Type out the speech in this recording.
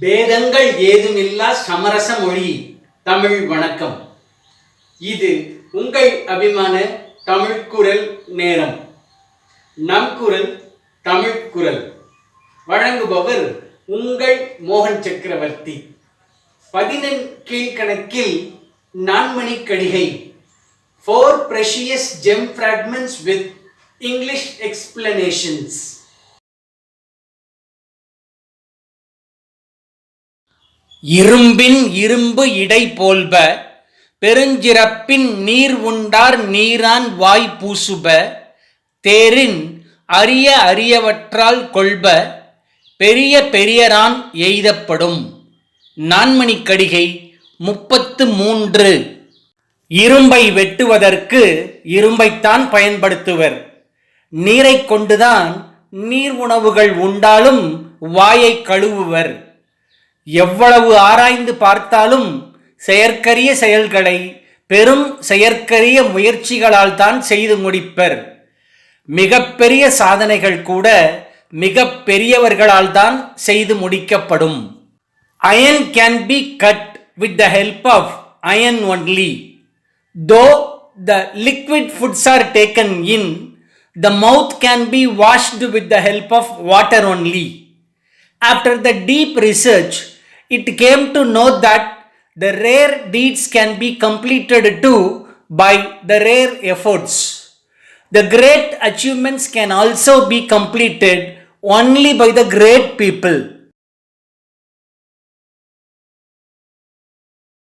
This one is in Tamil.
பேதங்கள் ஏதுமில்லா சமரச மொழி தமிழ் வணக்கம். இது உங்கள் அபிமான தமிழ் குரல் நேரம். நம் குரல் தமிழ் குரல் வழங்குபவர் உங்கள் மோகன் சக்கரவர்த்தி. 11 கீழ்கணக்கில் Nanmanikkadigai 4 precious gem fragments with English explanations. இரும்பின் இரும்பு இடை போல்ப பெருஞ்சிறப்பின் நீர் உண்டார் நீரான் வாய் பூசுப தேரின் அரிய அரியவற்றால் கொள்ப பெரிய பெரியரான் எய்தப்படும். நான்மணிக்கடிகை 33. இரும்பை வெட்டுவதற்கு இரும்பைத்தான் பயன்படுத்துவர். நீரை கொண்டுதான் நீர் உணவுகள் உண்டாலும் வாயை கழுவுவர். எவ்வளவு ஆராய்ந்து பார்த்தாலும் செயற்கரிய செயல்களை பெரும் செயற்கரிய முயற்சிகளால் தான் செய்து முடிப்பர். மிகப்பெரிய சாதனைகள் கூட மிக பெரியவர்களால் தான் செய்து முடிக்கப்படும். Iron can be cut with the help of iron only. Though the liquid foods are taken in, the mouth can be washed with the help of water only. After the deep research, it came to know that the rare deeds can be completed too by the rare efforts. The great achievements can also be completed only by the great people.